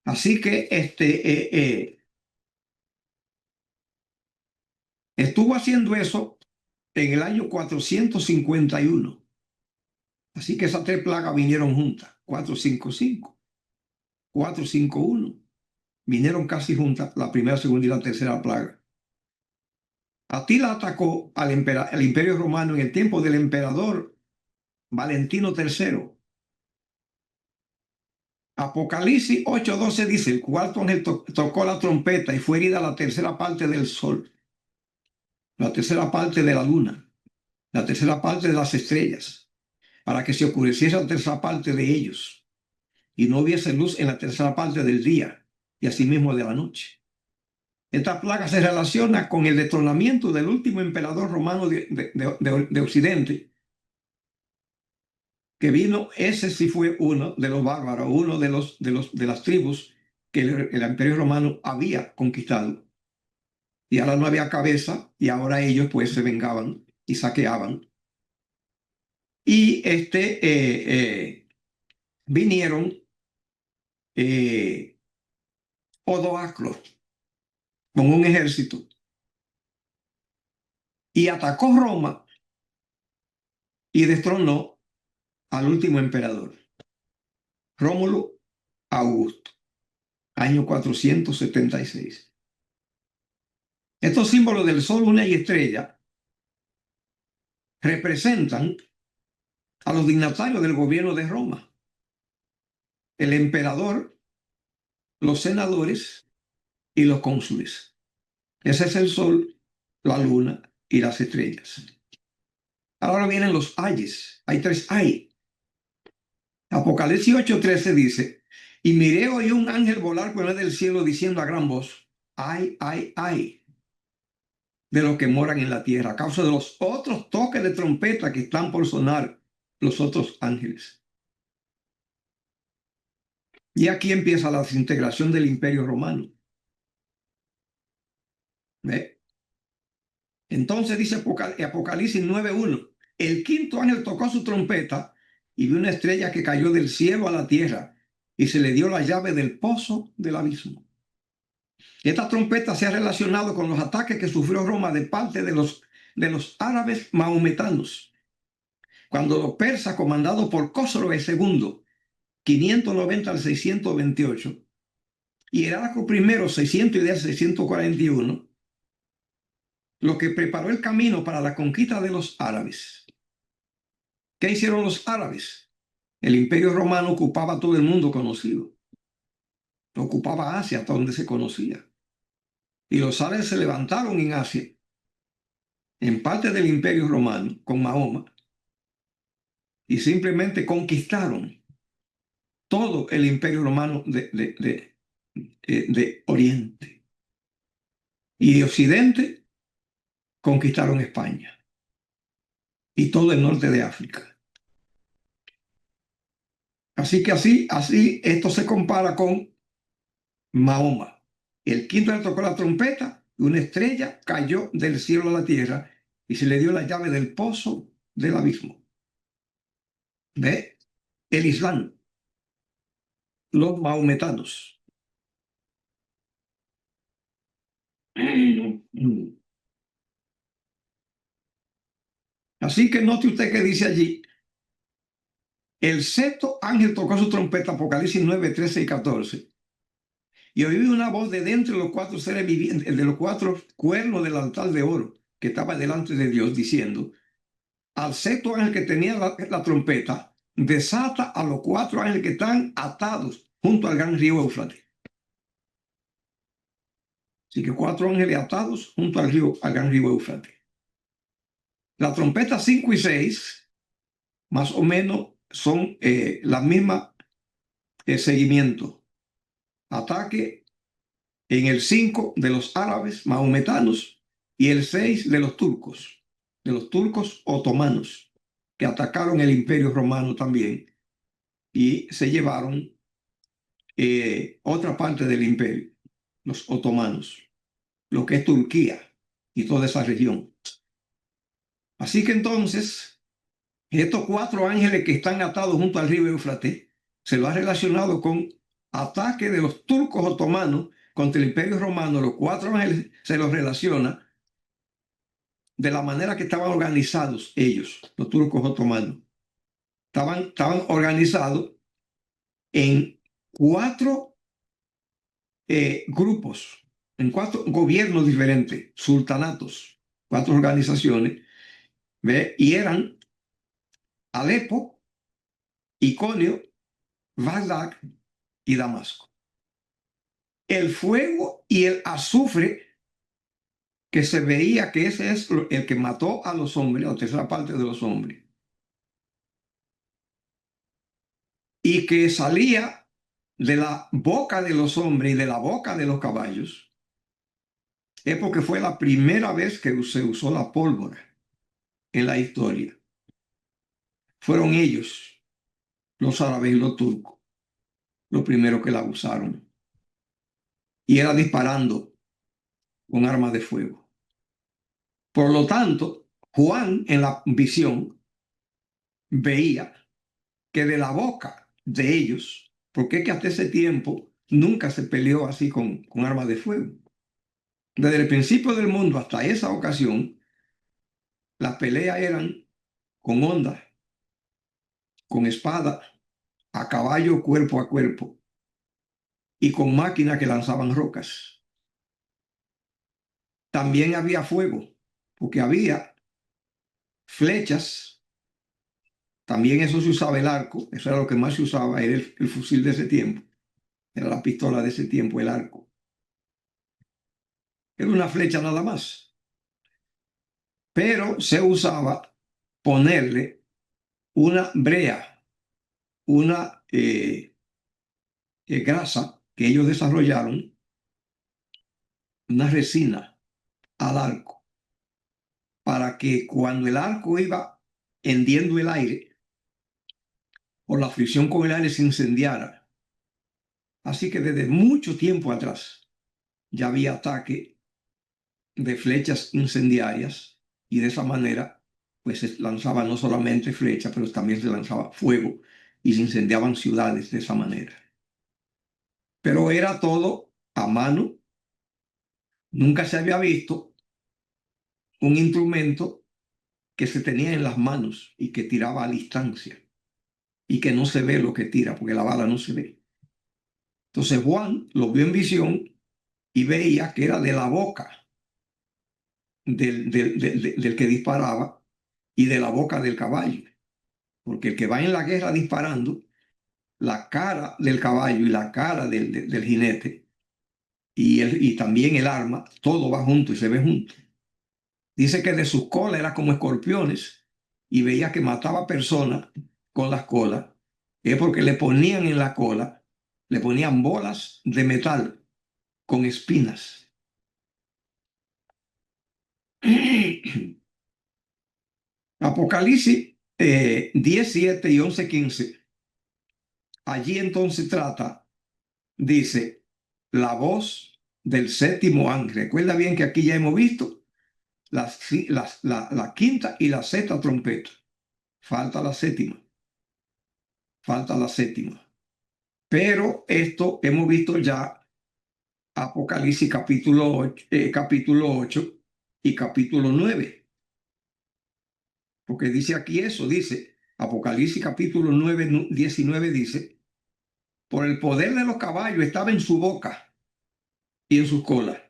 Así que estuvo haciendo eso en el año 451. Así que esas 3 plagas vinieron juntas, 455, 451. Vinieron casi juntas, la primera, segunda y la tercera plaga. Atila atacó al Imperio Romano en el tiempo del emperador Valentino III. Apocalipsis 8:12 dice, el cuarto ángel tocó la trompeta y fue herida la tercera parte del sol, la tercera parte de la luna, la tercera parte de las estrellas, para que se oscureciese la tercera parte de ellos y no hubiese luz en la tercera parte del día y asimismo de la noche. Esta plaga se relaciona con el destronamiento del último emperador romano de Occidente, que vino. Ese sí fue uno de los bárbaros, uno de las tribus que el Imperio Romano había conquistado. Y ahora no había cabeza, y ahora ellos pues se vengaban y saqueaban. Y vinieron Odoacro con un ejército y atacó Roma y destronó al último emperador, Rómulo Augusto, año 476. Estos símbolos del sol, luna y estrella representan a los dignatarios del gobierno de Roma, el emperador, los senadores y los cónsules. Ese es el sol, la luna y las estrellas. Ahora vienen los ayes. Hay 3 ay. Apocalipsis 8:13 dice, y miré oí un ángel volar por el del cielo diciendo a gran voz, ay, ay, ay, de los que moran en la tierra, a causa de los otros toques de trompeta que están por sonar los otros ángeles. Y aquí empieza la desintegración del Imperio Romano. ¿Ve? Entonces dice Apocalipsis 9:1, el quinto ángel tocó su trompeta y vi una estrella que cayó del cielo a la tierra y se le dio la llave del pozo del abismo. Esta trompeta se ha relacionado con los ataques que sufrió Roma de parte de los árabes mahometanos, cuando los persas, comandados por Cósroes II, 590 al 628, y Heraclio I, 610 al 641, lo que preparó el camino para la conquista de los árabes. ¿Qué hicieron los árabes? El Imperio Romano ocupaba todo el mundo conocido. Ocupaba Asia hasta donde se conocía. Y los árabes se levantaron en Asia, en parte del Imperio Romano, con Mahoma, y simplemente conquistaron todo el Imperio Romano de Oriente. Y de Occidente conquistaron España y todo el norte de África. Así que así esto se compara con Mahoma. El quinto le tocó la trompeta y una estrella cayó del cielo a la tierra y se le dio la llave del pozo del abismo. ¿Ve? El Islam, los mahometanos. Así que note usted que dice allí, el sexto ángel tocó su trompeta, Apocalipsis 9, 13 y 14. Y oí una voz de dentro de los cuatro seres vivientes, de los cuatro cuernos del altar de oro que estaba delante de Dios, diciendo, al sexto ángel que tenía la trompeta, desata a los cuatro ángeles que están atados junto al gran río Éufrates. Así que cuatro ángeles atados junto al gran río Éufrates. La trompeta 5 y 6, más o menos, son la misma seguimiento. Ataque en el 5 de los árabes mahometanos y el 6 de los turcos otomanos, que atacaron el imperio romano también y se llevaron otra parte del imperio, los otomanos, lo que es Turquía y toda esa región. Así que entonces, estos cuatro ángeles que están atados junto al río Éufrates, se lo ha relacionado con ataque de los turcos otomanos contra el imperio romano. Los cuatro ángeles se los relaciona de la manera que estaban organizados ellos, los turcos otomanos. Estaban organizados en cuatro grupos, en cuatro gobiernos diferentes, sultanatos, cuatro organizaciones, ¿ve? Y eran Alepo, Iconio, Bagdad y Damasco. El fuego y el azufre que se veía que ese es el que mató a los hombres, la tercera parte de los hombres, y que salía de la boca de los hombres y de la boca de los caballos, es porque fue la primera vez que se usó la pólvora en la historia. Fueron ellos, los árabes y los turcos, los primeros que la usaron. Y era disparando con armas de fuego. Por lo tanto, Juan en la visión veía que de la boca de ellos, porque es que hasta ese tiempo nunca se peleó así con armas de fuego. Desde el principio del mundo hasta esa ocasión, las peleas eran con ondas, con espada, a caballo cuerpo a cuerpo y con máquinas que lanzaban rocas. También había fuego, porque había flechas. También eso se usaba el arco, eso era lo que más se usaba, era el fusil de ese tiempo, era la pistola de ese tiempo, el arco. Era una flecha nada más, pero se usaba ponerle una brea, una grasa que ellos desarrollaron, una resina al arco, para que cuando el arco iba hendiendo el aire, por la fricción con el aire se incendiara. Así que desde mucho tiempo atrás ya había ataque de flechas incendiarias y de esa manera pues se lanzaba no solamente flechas, pero también se lanzaba fuego y se incendiaban ciudades de esa manera. Pero era todo a mano. Nunca se había visto un instrumento que se tenía en las manos y que tiraba a distancia y que no se ve lo que tira porque la bala no se ve. Entonces Juan lo vio en visión y veía que era de la boca del que disparaba y de la boca del caballo. Porque el que va en la guerra disparando, la cara del caballo y la cara del jinete y también el arma, todo va junto y se ve junto. Dice que de sus colas era como escorpiones y veía que mataba personas con las colas. Es porque le ponían en la cola, le ponían bolas de metal con espinas. Apocalipsis 10, 7 y 11, 15 allí entonces dice, la voz del séptimo ángel. Recuerda bien que aquí ya hemos visto la quinta y la sexta trompeta. Falta la séptima, falta la séptima. Pero esto hemos visto ya Apocalipsis capítulo 8 y capítulo 9. Porque dice aquí eso, dice Apocalipsis capítulo 9, 19 dice, por el poder de los caballos estaba en su boca y en sus colas,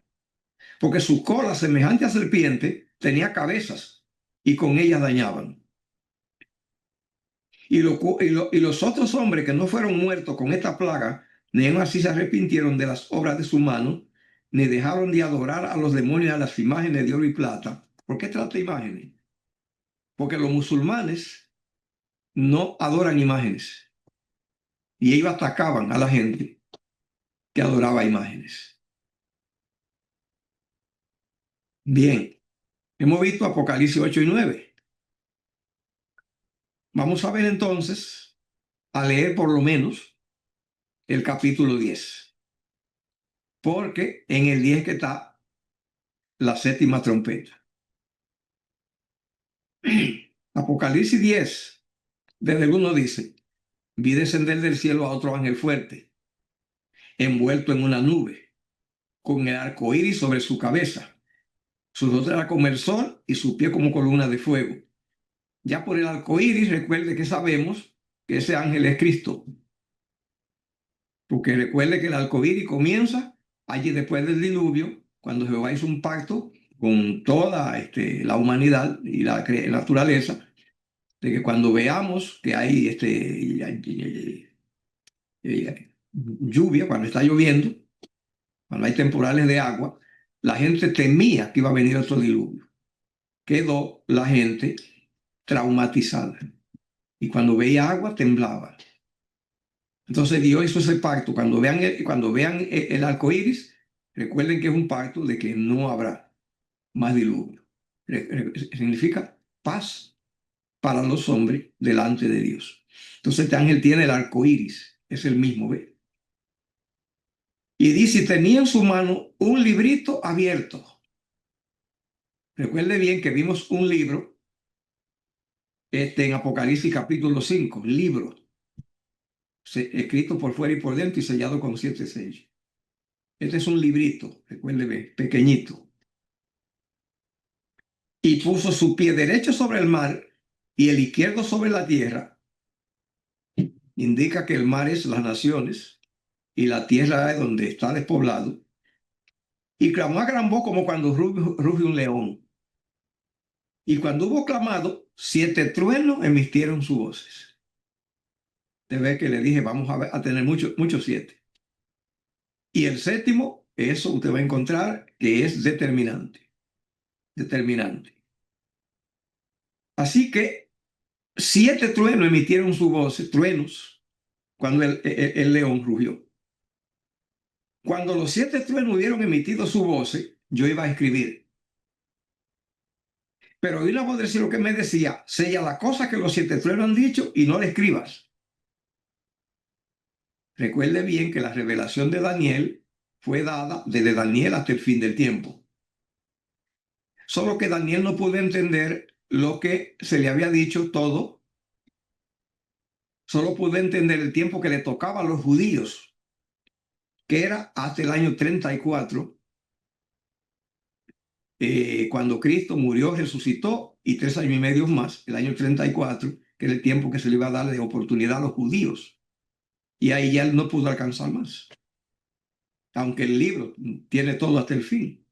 porque sus colas, semejante a serpiente, tenía cabezas y con ellas dañaban. Y los otros hombres que no fueron muertos con esta plaga, ni aun así se arrepintieron de las obras de su mano, ni dejaron de adorar a los demonios y a las imágenes de oro y plata. ¿Por qué trata imágenes? Porque los musulmanes no adoran imágenes y ellos atacaban a la gente que adoraba imágenes. Bien, hemos visto Apocalipsis 8 y 9. Vamos a ver entonces, a leer por lo menos el capítulo 10, porque en el 10 que está la séptima trompeta. Apocalipsis 10, desde el 1 dice, vi descender del cielo a otro ángel fuerte, envuelto en una nube, con el arco iris sobre su cabeza. Su rostro era como el sol y su pie como columna de fuego. Ya por el arco iris, recuerde que sabemos que ese ángel es Cristo. Porque recuerde que el arco iris comienza allí después del diluvio, cuando Jehová hizo un pacto con toda la humanidad y la naturaleza, de que cuando veamos que hay lluvia, cuando está lloviendo, cuando hay temporales de agua, la gente temía que iba a venir otro diluvio. Quedó la gente traumatizada. Y cuando veía agua, temblaba. Entonces Dios hizo ese pacto. Cuando vean el arco iris, recuerden que es un pacto de que no habrá más diluvio. Significa paz para los hombres delante de Dios. Entonces este ángel tiene el arco iris, es el mismo, ¿ve? Y dice, tenía en su mano un librito abierto. Recuerde bien que vimos un libro en Apocalipsis capítulo 5, libro, escrito por fuera y por dentro y sellado con 7 sellos. Este es un librito, recuerde bien, pequeñito. Y puso su pie derecho sobre el mar y el izquierdo sobre la tierra. Indica que el mar es las naciones y la tierra es donde está despoblado. Y clamó a gran voz como cuando ruge un león. Y cuando hubo clamado, 7 truenos emitieron sus voces. Te ve que le dije, vamos a tener muchos 7. Y el séptimo, eso usted va a encontrar que es determinante. Determinante. Así que 7 truenos emitieron sus voces, truenos, cuando el león rugió. Cuando los 7 truenos hubieron emitido su voces, yo iba a escribir. Pero oí la voz del cielo que me decía, sella la cosa que los 7 truenos han dicho y no la escribas. Recuerde bien que la revelación de Daniel fue dada desde Daniel hasta el fin del tiempo. Solo que Daniel no pudo entender lo que se le había dicho todo. Solo pudo entender el tiempo que le tocaba a los judíos, que era hasta el año 34, cuando Cristo murió, resucitó, y 3 años y medio más, el año 34, que era el tiempo que se le iba a dar de oportunidad a los judíos. Y ahí ya él no pudo alcanzar más, aunque el libro tiene todo hasta el fin.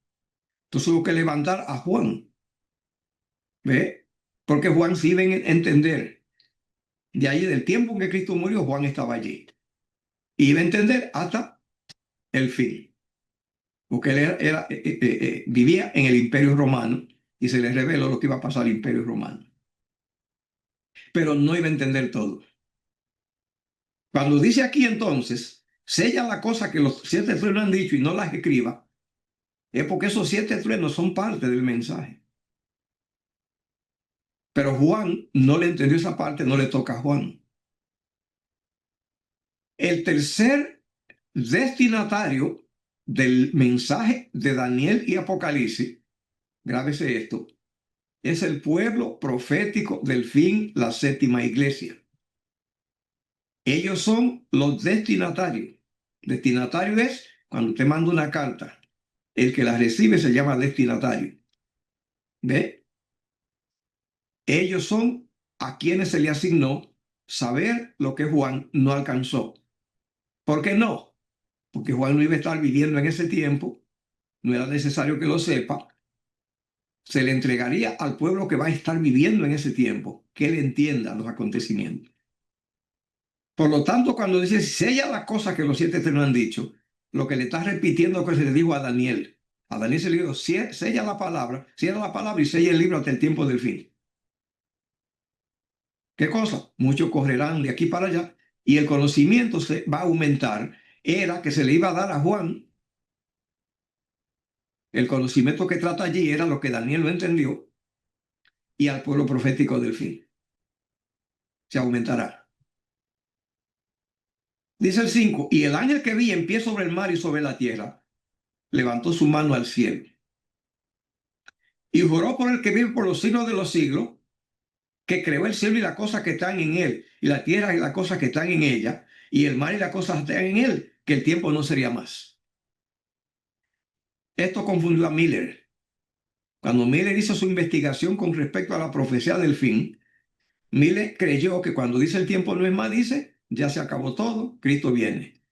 Entonces hubo que levantar a Juan, ¿ve? Porque Juan sí iba a entender. De ahí, del tiempo en que Cristo murió, Juan estaba allí. Y iba a entender hasta el fin. Porque él vivía en el Imperio Romano y se le reveló lo que iba a pasar al Imperio Romano. Pero no iba a entender todo. Cuando dice aquí entonces, sella la cosa que los 7 truenos han dicho y no las escriba, es porque esos 7 truenos son parte del mensaje. Pero Juan no le entendió esa parte, no le toca a Juan. El tercer destinatario del mensaje de Daniel y Apocalipsis, grábese esto, es el pueblo profético del fin, la séptima iglesia. Ellos son los destinatarios. Destinatario es cuando usted manda una carta. El que la recibe se llama destinatario. ¿Ve? Ellos son a quienes se le asignó saber lo que Juan no alcanzó. ¿Por qué no? Porque Juan no iba a estar viviendo en ese tiempo, no era necesario que lo sepa. Se le entregaría al pueblo que va a estar viviendo en ese tiempo, que él entienda los acontecimientos. Por lo tanto, cuando dice sella las cosas que los siete te lo han dicho, lo que le está repitiendo es lo que se le dijo a Daniel. A Daniel se le dijo, sella la palabra, cierra la palabra y sella el libro hasta el tiempo del fin. ¿Qué cosa? Muchos correrán de aquí para allá y el conocimiento se va a aumentar. Era que se le iba a dar a Juan. El conocimiento que trata allí era lo que Daniel no entendió y al pueblo profético del fin. Se aumentará. Dice el 5, y el ángel que vi en pie sobre el mar y sobre la tierra, levantó su mano al cielo y juró por el que vive por los siglos de los siglos, que creó el cielo y las cosas que están en él, y la tierra y las cosas que están en ella, y el mar y las cosas que están en él, que el tiempo no sería más. Esto confundió a Miller. Cuando Miller hizo su investigación con respecto a la profecía del fin, Miller creyó que cuando dice el tiempo no es más, dice, ya se acabó todo, Cristo viene.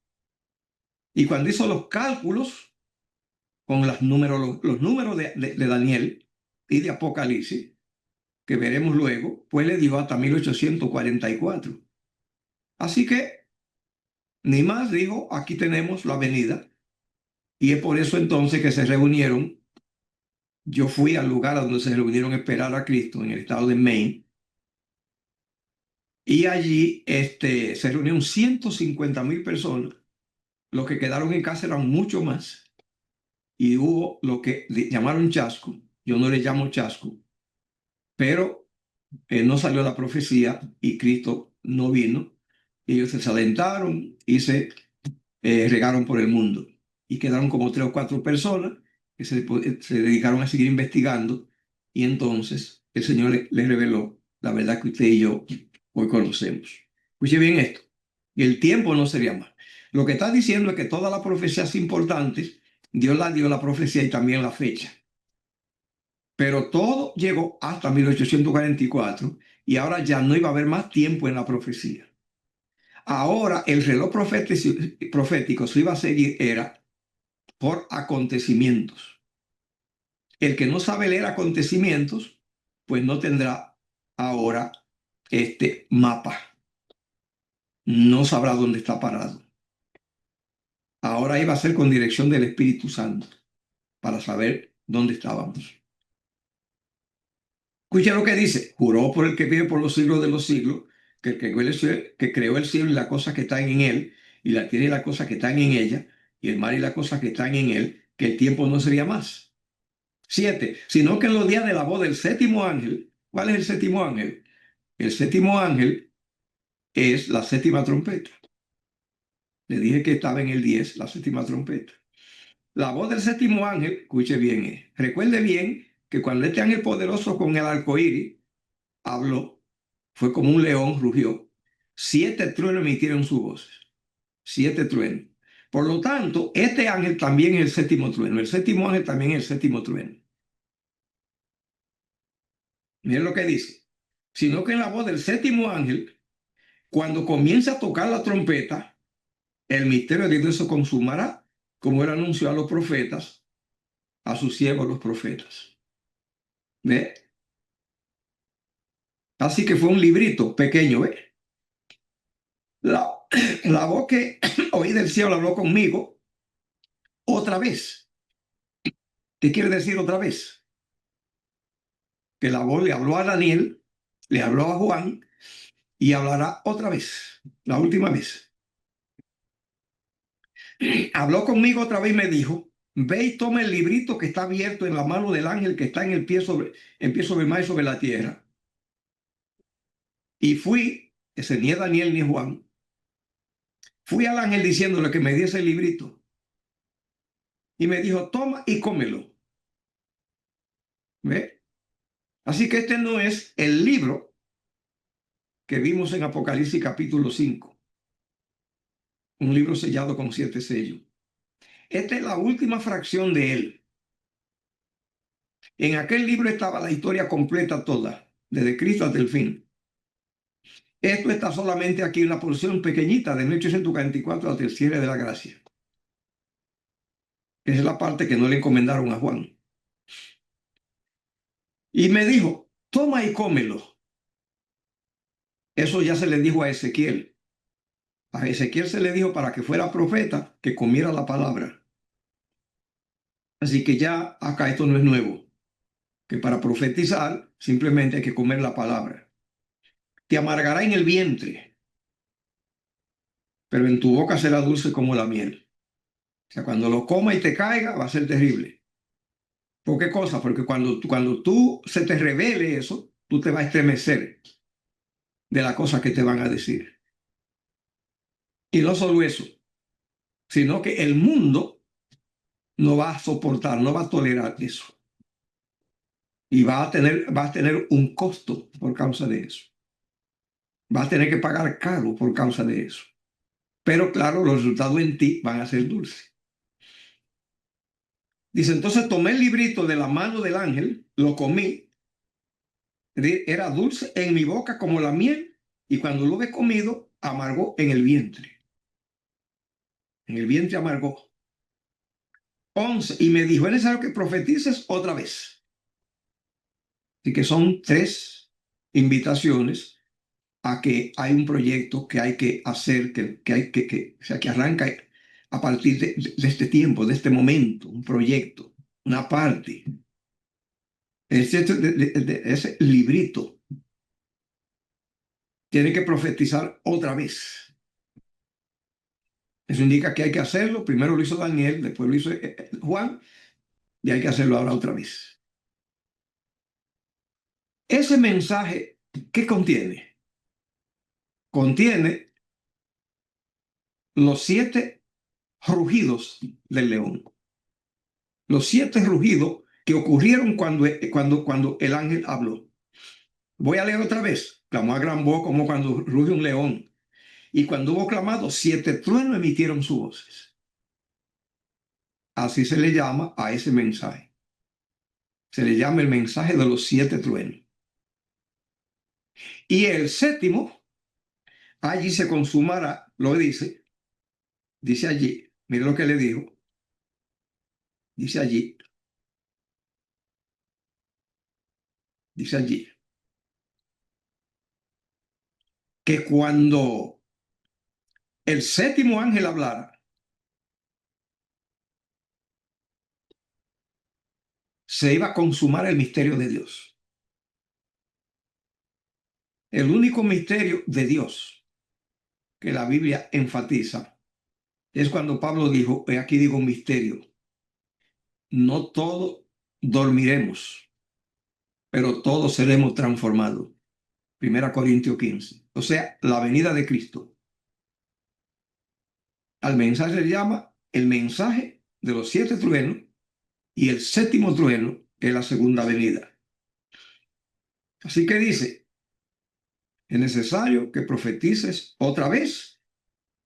Y cuando hizo los cálculos con los números de Daniel y de Apocalipsis, que veremos luego, pues le dio hasta 1844. Así que, ni más dijo, aquí tenemos la venida. Y es por eso entonces que se reunieron. Yo fui al lugar a donde se reunieron a esperar a Cristo, en el estado de Maine. Y allí se reunieron 150,000 personas. Los que quedaron en casa eran mucho más. Y hubo lo que llamaron chasco. Yo no le llamo chasco. Pero no salió la profecía y Cristo no vino. Ellos se alentaron y se regaron por el mundo. Y quedaron como 3 o 4 personas que se dedicaron a seguir investigando. Y entonces el Señor les reveló la verdad que usted y yo hoy conocemos. Escuche bien esto. Y el tiempo no sería más. Lo que está diciendo es que todas las profecías importantes, Dios las dio la profecía y también la fecha. Pero todo llegó hasta 1844 y ahora ya no iba a haber más tiempo en la profecía. Ahora el reloj profético se iba a seguir era por acontecimientos. El que no sabe leer acontecimientos, pues no tendrá ahora este mapa. No sabrá dónde está parado. Ahora iba a ser con dirección del Espíritu Santo para saber dónde estábamos. Escucha lo que dice. Juró por el que vive por los siglos de los siglos, que creó el cielo y las cosas que están en él, y la tierra y las cosas que están en ella, y el mar y las cosas que están en él, que el tiempo no sería más. 7. Sino que en los días de la voz del séptimo ángel, ¿cuál es el séptimo ángel? El séptimo ángel es la séptima trompeta. Le dije que estaba en el 10, la séptima trompeta. La voz del séptimo ángel, escuche bien, recuerde bien que cuando este ángel poderoso con el arco iris habló, fue como un león, rugió. 7 truenos emitieron su voz. 7 truenos. Por lo tanto, este ángel también es el séptimo trueno. El séptimo ángel también es el séptimo trueno. Miren lo que dice. Sino que en la voz del séptimo ángel, cuando comienza a tocar la trompeta, el misterio de Dios se consumará, como él anunció a los profetas, a sus siervos los profetas. ¿Ve? Así que fue un librito pequeño, ¿ve? La voz que oí del cielo habló conmigo otra vez. ¿Qué quiere decir otra vez? Que la voz le habló a Daniel, le habló a Juan y hablará otra vez, la última vez. Habló conmigo otra vez y me dijo, ve y toma el librito que está abierto en la mano del ángel que está en el pie sobre el mar y sobre la tierra. Y fui, ese ni es Daniel ni Juan, Fui al ángel diciéndole que me diese el librito y me dijo, toma y cómelo. ¿Ve? Así que este no es el libro que vimos en Apocalipsis capítulo 5, un libro sellado con 7 sellos. Esta es la última fracción de él. En aquel libro estaba la historia completa toda, desde Cristo hasta el fin. Esto está solamente aquí en la porción pequeñita de 1844 hasta el cierre de la gracia. Esa es la parte que no le encomendaron a Juan. Y me dijo, toma y cómelo. Eso ya se le dijo a Ezequiel. A Ezequiel se le dijo para que fuera profeta que comiera la palabra. Así que ya acá esto no es nuevo, que para profetizar simplemente hay que comer la palabra. Te amargará en el vientre, pero en tu boca será dulce como la miel. O sea, cuando lo coma y te caiga va a ser terrible. ¿Por qué cosa? Porque cuando tú se te revele eso, tú te vas a estremecer de la cosa que te van a decir. Y no solo eso, sino que el mundo no va a soportar, no va a tolerar eso. Y va a tener un costo por causa de eso. Va a tener que pagar caro por causa de eso. Pero claro, los resultados en ti van a ser dulces. Dice, entonces tomé el librito de la mano del ángel, lo comí, era dulce en mi boca como la miel, y cuando lo he comido, amargó en el vientre. En el vientre amargó. 11, y me dijo, es necesario que profetices otra vez. Así que son 3 invitaciones a que hay un proyecto que hay que hacer, o sea, que arranca a partir de este tiempo, de este momento, un proyecto, una parte. Ese librito tiene que profetizar otra vez. Eso indica que hay que hacerlo. Primero lo hizo Daniel, después lo hizo Juan, y hay que hacerlo ahora otra vez. Ese mensaje, ¿qué contiene? Contiene los 7 rugidos del león. Los 7 rugidos que ocurrieron cuando el ángel habló. Voy a leer otra vez. Clamó a gran voz como cuando ruge un león. Y cuando hubo clamado, 7 truenos emitieron sus voces. Así se le llama a ese mensaje. Se le llama el mensaje de los 7 truenos. Y el séptimo, allí se consumará, lo dice allí, mire lo que le dijo, dice allí, dice allí, que cuando el séptimo ángel hablara, se iba a consumar el misterio de Dios. El único misterio de Dios que la Biblia enfatiza es cuando Pablo dijo, aquí digo un misterio, no todos dormiremos, pero todos seremos transformados. 1 Corintios 15. O sea, la venida de Cristo. Al mensaje se le llama el mensaje de los 7 truenos, y el séptimo trueno es la segunda venida. Así que dice, es necesario que profetices otra vez.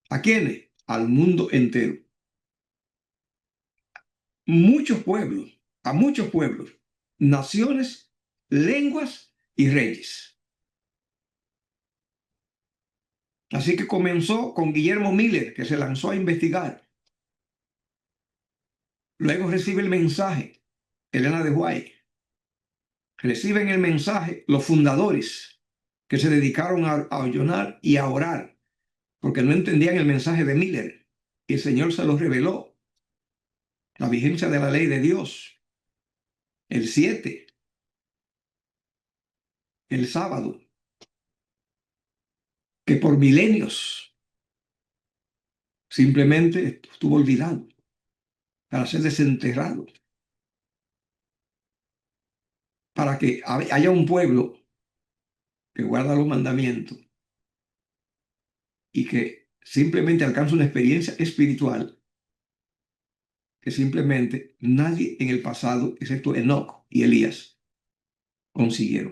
¿A quiénes? Al mundo entero. A muchos pueblos, naciones, lenguas y reyes. Así que comenzó con Guillermo Miller, que se lanzó a investigar. Luego recibe el mensaje Elena de White. Reciben el mensaje los fundadores, que se dedicaron a ayunar y a orar, porque no entendían el mensaje de Miller. Y el Señor se los reveló. La vigencia de la ley de Dios. El 7, el sábado, que por milenios simplemente estuvo olvidado para ser desenterrado, para que haya un pueblo que guarda los mandamientos y que simplemente alcanza una experiencia espiritual que simplemente nadie en el pasado, excepto Enoc y Elías, consiguieron.